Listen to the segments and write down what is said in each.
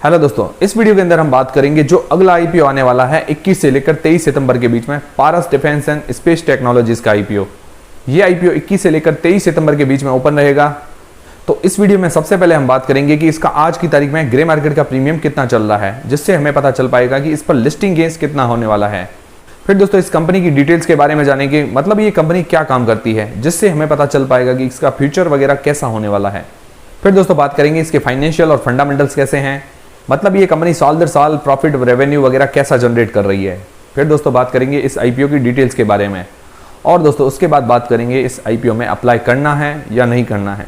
Hello दोस्तों, इस video के अंदर हम बात करेंगे जो अगला आईपीओ आने वाला है 21 से लेकर 23 सितंबर के बीच में पारस डिफेंस एंड स्पेस टेक्नोलॉजीज का आईपीओ। ये आईपीओ 21 से लेकर 23 सितंबर के बीच में ओपन रहेगा। तो इस वीडियो में सबसे पहले हम बात करेंगे कि इसका आज की तारीख में ग्रे मार्केट का प्रीमियम कितना चल रहा है, जिससे हमें पता चल पाएगा कि इस पर लिस्टिंग गेंस कितना होने वाला है। फिर दोस्तों इस कंपनी की डिटेल्स के बारे में जानेंगे, मतलब ये कंपनी क्या काम करती है, जिससे हमें पता चल पाएगा कि इसका फ्यूचर वगैरह कैसा होने वाला है। फिर दोस्तों बात करेंगे इसके फाइनेंशियल और फंडामेंटल्स कैसे हैं, मतलब ये कंपनी साल दर साल प्रॉफिट रेवेन्यू वगैरह कैसा जनरेट कर रही है। फिर दोस्तों बात करेंगे इस आईपीओ की डिटेल्स के बारे में, और दोस्तों उसके बाद बात करेंगे इस आईपीओ में अप्लाई करना है या नहीं करना है।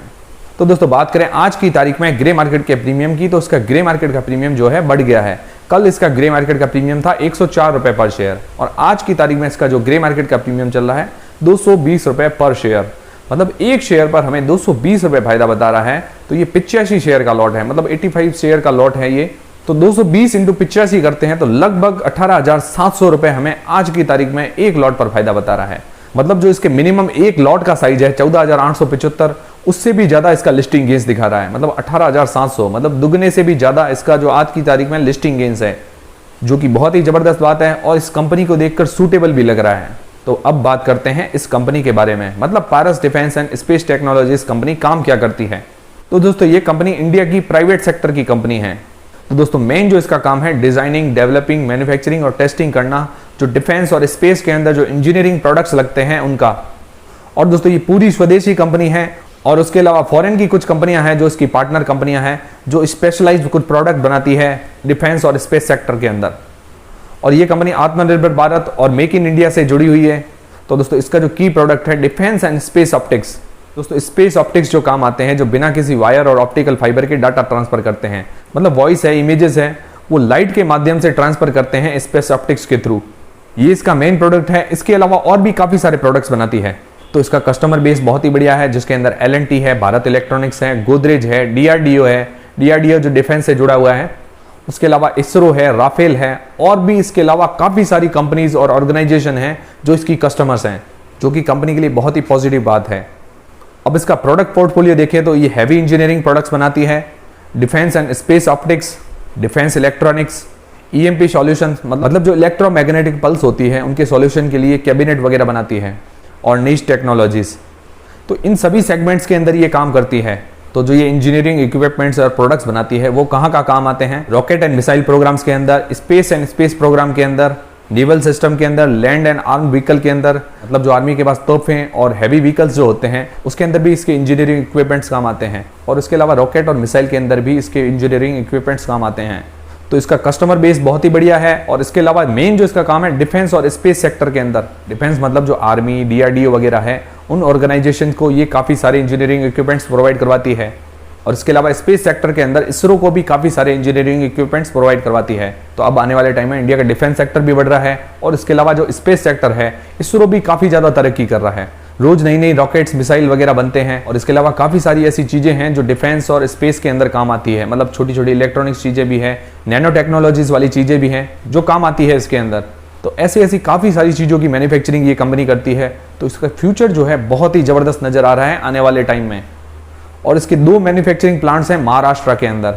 तो दोस्तों बात करें आज की तारीख में ग्रे मार्केट के प्रीमियम की, तो इसका ग्रे मार्केट का प्रीमियम जो है बढ़ गया है। कल इसका ग्रे मार्केट का प्रीमियम था 104 रुपए पर शेयर, और आज की तारीख में इसका जो ग्रे मार्केट का प्रीमियम चल रहा है 220 रुपए पर शेयर। मतलब एक शेयर पर हमें 220 रुपए फायदा बता रहा है। तो ये 85 शेयर का लॉट है, मतलब 85 शेयर का लॉट है ये। तो 220 इंटू 85 करते हैं तो लगभग 18,700 रुपए हमें आज की तारीख में एक लॉट पर फायदा बता रहा है। मतलब जो इसके मिनिमम एक लॉट का साइज है 14,875, उससे भी ज्यादा इसका लिस्टिंग गेंस दिखा रहा है। मतलब 18,700, मतलब दुगने से भी ज्यादा इसका जो आज की तारीख में लिस्टिंग गेंस है, जो कि बहुत ही जबरदस्त बात है और इस कंपनी को देखकर सूटेबल भी लग रहा है। तो अब बात करते हैं इस कंपनी के बारे में, मतलब Paras defence and space technologies company काम क्या करती है। तो दोस्तों ये कंपनी इंडिया की प्राइवेट सेक्टर की कंपनी है। तो दोस्तों मेन जो इसका काम है डिजाइनिंग, डेवलपिंग, मैन्युफैक्चरिंग और टेस्टिंग करना, जो डिफेंस और स्पेस के अंदर जो इंजीनियरिंग प्रोडक्ट्स लगते हैं उनका। और दोस्तों ये पूरी स्वदेशी कंपनी है, और उसके अलावा फॉरेन की कुछ कंपनियां हैं जो इसकी पार्टनर कंपनियां हैं, जो स्पेशलाइज्ड कुछ प्रोडक्ट बनाती है डिफेंस और स्पेस सेक्टर के अंदर। और ये कंपनी आत्मनिर्भर भारत और मेक इन इंडिया से जुड़ी हुई है। तो दोस्तों इसका जो की प्रोडक्ट है डिफेंस एंड स्पेस ऑप्टिक्स। दोस्तों स्पेस ऑप्टिक्स जो काम आते हैं, जो बिना किसी वायर और ऑप्टिकल फाइबर के डाटा ट्रांसफर करते हैं, मतलब वॉइस है, इमेजेस है, वो लाइट के माध्यम से ट्रांसफर करते हैं स्पेस ऑप्टिक्स के थ्रू। ये इसका मेन प्रोडक्ट है। इसके अलावा और भी काफी सारे प्रोडक्ट्स बनाती है। तो इसका कस्टमर बेस बहुत ही बढ़िया है, जिसके अंदर L&T है, भारत इलेक्ट्रॉनिक्स है, गोदरेज है, DRDO है, DRDO जो डिफेंस से जुड़ा हुआ है, उसके अलावा इसरो है, राफेल है, और भी इसके अलावा काफी सारी कंपनीज और ऑर्गेनाइजेशन हैं जो इसकी कस्टमर्स हैं, जो कि कंपनी के लिए बहुत ही पॉजिटिव बात है। अब इसका प्रोडक्ट पोर्टफोलियो देखें तो ये हैवी इंजीनियरिंग प्रोडक्ट्स बनाती है, defence and space optics, defence electronics, EMP solution, मतलब जो इलेक्ट्रोमैग्नेटिक पल्स होती है उनके सॉल्यूशन के लिए कैबिनेट वगैरह बनाती है, और नीश टेक्नोलॉजीज। तो इन सभी सेगमेंट्स के अंदर ये काम करती है। तो जो ये इंजीनियरिंग इक्विपमेंट्स और प्रोडक्ट्स बनाती है वो कहाँ का काम आते हैं, रॉकेट एंड मिसाइल प्रोग्राम्स के अंदर, स्पेस एंड स्पेस प्रोग्राम के अंदर, नेवल सिस्टम के अंदर, लैंड एंड आर्म व्हीकल के अंदर, मतलब जो आर्मी के पास तोहफे और हैवी व्हीकल्स जो होते हैं उसके अंदर भी इसके इंजीनियरिंग इक्विपमेंट्स काम आते हैं। और उसके अलावा रॉकेट और मिसाइल के अंदर भी इसके इंजीनियरिंग इक्विपमेंट्स काम आते हैं। तो इसका कस्टमर बेस बहुत ही बढ़िया है। और इसके अलावा मेन जो इसका काम है डिफेंस और स्पेस सेक्टर के अंदर, डिफेंस मतलब जो आर्मी, DRDO वगैरह है, उन ऑर्गेनाइजेशन को ये काफ़ी सारे इंजीनियरिंग इक्विपमेंट्स प्रोवाइड करवाती है। और इसके अलावा स्पेस सेक्टर के अंदर इसरो को भी काफ़ी सारे इंजीनियरिंग इक्विपमेंट्स प्रोवाइड करवाती है। तो अब आने वाले टाइम में इंडिया का डिफेंस सेक्टर भी बढ़ रहा है, और इसके अलावा जो स्पेस सेक्टर है इसरो भी काफ़ी ज़्यादा तरक्की कर रहा है। रोज नई नई रॉकेट्स, मिसाइल वगैरह बनते हैं। और इसके अलावा काफ़ी सारी ऐसी चीज़ें हैं जो डिफेंस और स्पेस के अंदर काम आती है, मतलब छोटी छोटी इलेक्ट्रॉनिक्स चीज़ें भी हैं, नैनो टेक्नोलॉजीज वाली चीज़ें भी हैं जो काम आती है इसके अंदर। तो ऐसी काफ़ी सारी चीज़ों की मैन्युफैक्चरिंग ये कंपनी करती है। तो इसका फ्यूचर जो है बहुत ही ज़बरदस्त नज़र आ रहा है आने वाले टाइम में। और इसके 2 मैन्युफैक्चरिंग प्लांट्स हैं महाराष्ट्र के अंदर।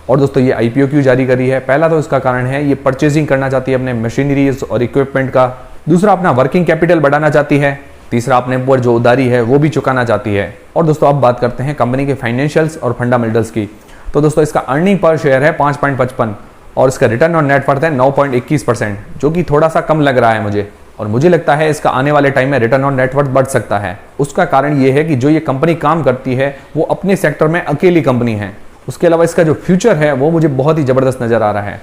और दोस्तों ये आईपीओ क्यों जारी करी है, पहला तो इसका कारण है ये परचेजिंग करना चाहती है अपने मशीनरीज और इक्विपमेंट का, दूसरा अपना वर्किंग कैपिटल बढ़ाना चाहती है, तीसरा अपने ऊपर जो उधारी है वो भी चुकाना चाहती है। और दोस्तों अब बात करते हैं कंपनी के फाइनेंशियल्स और फंडामेंटल्स की। तो दोस्तों इसका अर्निंग पर शेयर है 5.55, और इसका रिटर्न ऑन नेट वर्थ है 9.21%, जो कि थोड़ा सा कम लग रहा है मुझे। और मुझे लगता है इसका आने वाले टाइम में रिटर्न ऑन नेट वर्थ बढ़ सकता है। उसका कारण ये है कि जो ये कंपनी काम करती है वो अपने सेक्टर में अकेली कंपनी है। उसके अलावा इसका जो फ्यूचर है वो मुझे बहुत ही जबरदस्त नजर आ रहा है।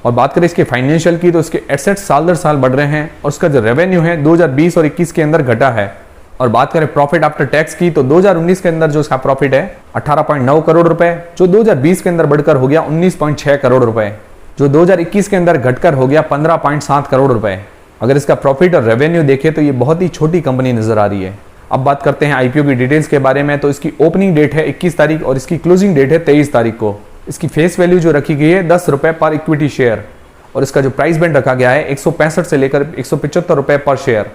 और बात करें इसके फाइनेंशियल की, तो इसके एसेट्स साल दर साल बढ़ रहे हैं, और उसका जो रेवेन्यू है 2020 और 21 के अंदर घटा है। और बात करें प्रॉफिट आफ्टर टैक्स की, तो 2019 के अंदर जो इसका प्रॉफिट है 18.9 करोड़ रुपए, जो 2020 के अंदर बढ़कर हो गया 19.6 करोड़ रुपए, जो 2021 के अंदर घटकर हो गया 15.7 करोड़ रुपए। अगर इसका प्रॉफिट और रेवेन्यू देखें तो ये बहुत ही छोटी कंपनी नजर आ रही है। अब बात करते हैं आईपीओ की डिटेल्स के बारे में। तो इसकी ओपनिंग डेट है 21 तारीख और इसकी क्लोजिंग डेट है 23 तारीख को। इसकी फेस वैल्यू जो रखी गई है 10 रुपए पर इक्विटी शेयर, और इसका जो प्राइस बैंड रखा गया है 165 से लेकर 175 रुपए पर शेयर।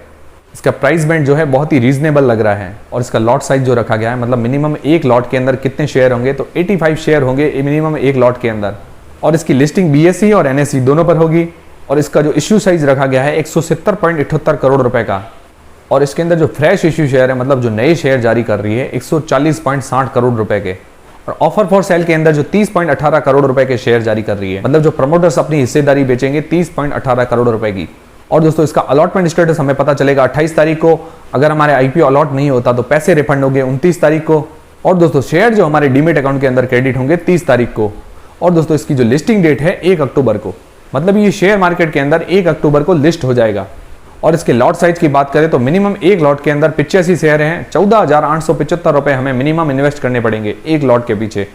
इसका प्राइस बैंड जो है बहुत ही रीजनेबल लग रहा है। और इसका लॉट साइज जो रखा गया है, मतलब मिनिमम एक लॉट के अंदर कितने शेयर होंगे, तो 85 शेयर होंगे मिनिमम एक लॉट के अंदर। और इसकी लिस्टिंग बीएसई और एनएसई दोनों पर होगी। और इसका जो इश्यू साइज रखा गया है 170.78 करोड़ रुपए का। और इसके अंदर जो फ्रेश इश्यू शेयर है, मतलब जो नए शेयर जारी कर रही है, 140.60 करोड़ रुपए के। और ऑफर फॉर सेल के अंदर जो 30.18 करोड़ रुपए के शेयर जारी कर रही है, मतलब जो प्रमोटर्स अपनी हिस्सेदारी बेचेंगे 30.18 करोड़ रुपए की। और दोस्तों इसका अलॉटमेंट स्टेटस हमें पता चलेगा 28 तारीख को। अगर हमारे आईपीओ अलॉट नहीं होता तो पैसे रिफंड होंगे 29 तारीख को। और दोस्तों शेयर जो हमारे डीमेट अकाउंट के अंदर क्रेडिट होंगे 30 तारीख को। और दोस्तों इसकी जो लिस्टिंग डेट है 1 अक्टूबर को, मतलब ये शेयर मार्केट के अंदर 1 अक्टूबर को लिस्ट हो जाएगा। और इसके लॉट साइज की बात करें तो मिनिमम एक लॉट के अंदर 85 शेयर हैं, 14,875 रुपए हमें मिनिमम इन्वेस्ट करने पड़ेंगे एक लॉट के पीछे।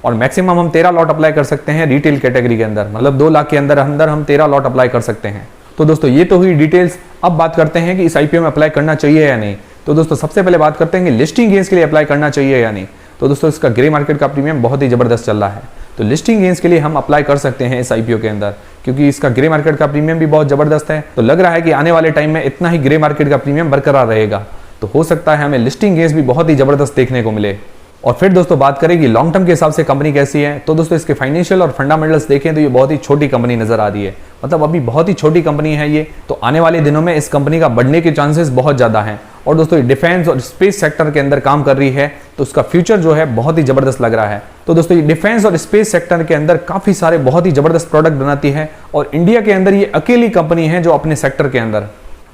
और मैक्सिमम हम 13 लॉट अप्लाई कर सकते हैं रिटेल कैटेगरी के अंदर, मतलब 2 लाख के अंदर हम 13 लॉट अप्लाई कर सकते हैं। तो दोस्तों ये तो हुई डिटेल्स। अब बात करते हैं कि इस आईपीओ में अप्लाई करना चाहिए या नहीं। तो दोस्तों सबसे पहले बात करते हैं कि लिस्टिंग गेन्स के लिए अप्लाई करना चाहिए या नहीं। तो दोस्तों इसका ग्रे मार्केट का प्रीमियम बहुत ही जबरदस्त चल रहा है, तो लिस्टिंग गेन्स के लिए हम अप्लाई कर सकते हैं इस आईपीओ के अंदर, क्योंकि इसका ग्रे मार्केट का प्रीमियम भी बहुत जबरदस्त है। तो लग रहा है कि आने वाले टाइम में इतना ही ग्रे मार्केट का प्रीमियम बरकरार रहेगा, तो हो सकता है हमें लिस्टिंग गेन्स भी बहुत ही जबरदस्त देखने को मिले। और फिर दोस्तों बात करें कि लॉन्ग टर्म के हिसाब से कंपनी कैसी है। तो दोस्तों इसके फाइनेंशियल और फंडामेंटल्स देखें तो ये बहुत ही छोटी कंपनी नजर आ रही है, मतलब अभी बहुत ही छोटी कंपनी है ये। तो आने वाले दिनों में इस कंपनी का बढ़ने के चांसेस बहुत ज्यादा हैं। और दोस्तों ये डिफेंस और स्पेस सेक्टर के अंदर काम कर रही है, तो उसका फ्यूचर जो है बहुत ही जबरदस्त लग रहा है। तो दोस्तों ये डिफेंस और स्पेस सेक्टर के अंदर काफी सारे बहुत ही जबरदस्त प्रोडक्ट बनाती है, और इंडिया के अंदर ये अकेली कंपनी है जो अपने सेक्टर के अंदर।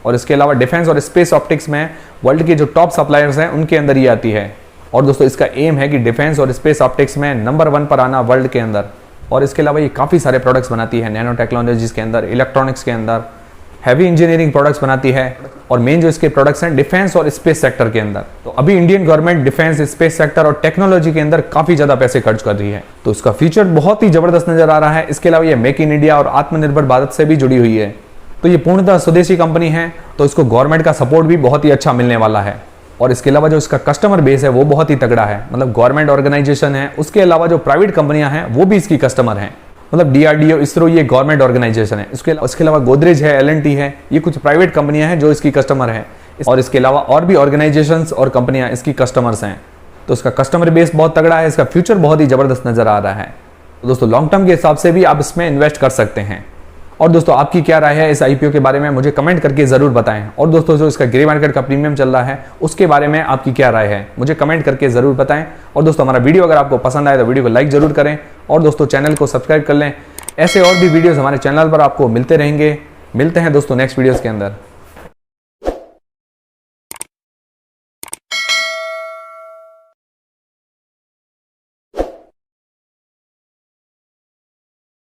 और इसके अलावा डिफेंस और स्पेस ऑप्टिक्स में वर्ल्ड के जो टॉप सप्लायर्स हैं उनके अंदर ये आती है। और दोस्तों इसका एम है कि डिफेंस और स्पेस ऑप्टिक्स में नंबर 1 पर आना वर्ल्ड के अंदर। और इसके अलावा ये काफ़ी सारे प्रोडक्ट्स बनाती है, नैनो टेक्नोलॉजीज के अंदर, इलेक्ट्रॉनिक्स के अंदर, हैवी इंजीनियरिंग प्रोडक्ट्स बनाती है। और मेन जो इसके प्रोडक्ट्स हैं डिफेंस और स्पेस सेक्टर के अंदर। तो अभी Indian government defence, space sector और टेक्नोलॉजी के अंदर काफ़ी ज़्यादा पैसे खर्च कर रही है, तो इसका फ्यूचर बहुत ही जबरदस्त नजर आ रहा है। इसके अलावा ये मेक इन इंडिया और आत्मनिर्भर भारत से भी जुड़ी हुई है, तो ये पूर्णतः स्वदेशी कंपनी है, तो इसको गवर्नमेंट का सपोर्ट भी बहुत ही अच्छा मिलने वाला है। और इसके अलावा जो इसका कस्टमर बेस है वो बहुत ही तगड़ा है, मतलब गवर्नमेंट ऑर्गेनाइजेशन है, उसके अलावा जो प्राइवेट कंपनियां हैं वो भी इसकी कस्टमर हैं, मतलब डीआरडीओ, इसरो, ये गवर्नमेंट ऑर्गेनाइजेशन है। उसके अलावा गोदरेज है, एलएनटी है, ये कुछ प्राइवेट कंपनियां हैं जो इसकी कस्टमर हैं। और इसके अलावा और भी ऑर्गेनाइजेशंस और कंपनियां इसकी कस्टमर्स हैं, तो इसका कस्टमर बेस बहुत तगड़ा है, इसका फ्यूचर बहुत ही जबरदस्त नजर आ रहा है। तो दोस्तों लॉन्ग टर्म के हिसाब से भी आप इसमें इन्वेस्ट कर सकते हैं। और दोस्तों आपकी क्या राय है इस आईपीओ के बारे में, मुझे कमेंट करके जरूर बताएं। और दोस्तों जो इसका ग्रे मार्केट का प्रीमियम चल रहा है उसके बारे में आपकी क्या राय है, मुझे कमेंट करके जरूर बताएं। और दोस्तों हमारा वीडियो अगर आपको पसंद आए तो वीडियो को लाइक जरूर करें, और दोस्तों चैनल को सब्सक्राइब कर लें। ऐसे और भी वीडियोस हमारे चैनल पर आपको मिलते रहेंगे। मिलते हैं दोस्तों नेक्स्ट वीडियोस के अंदर।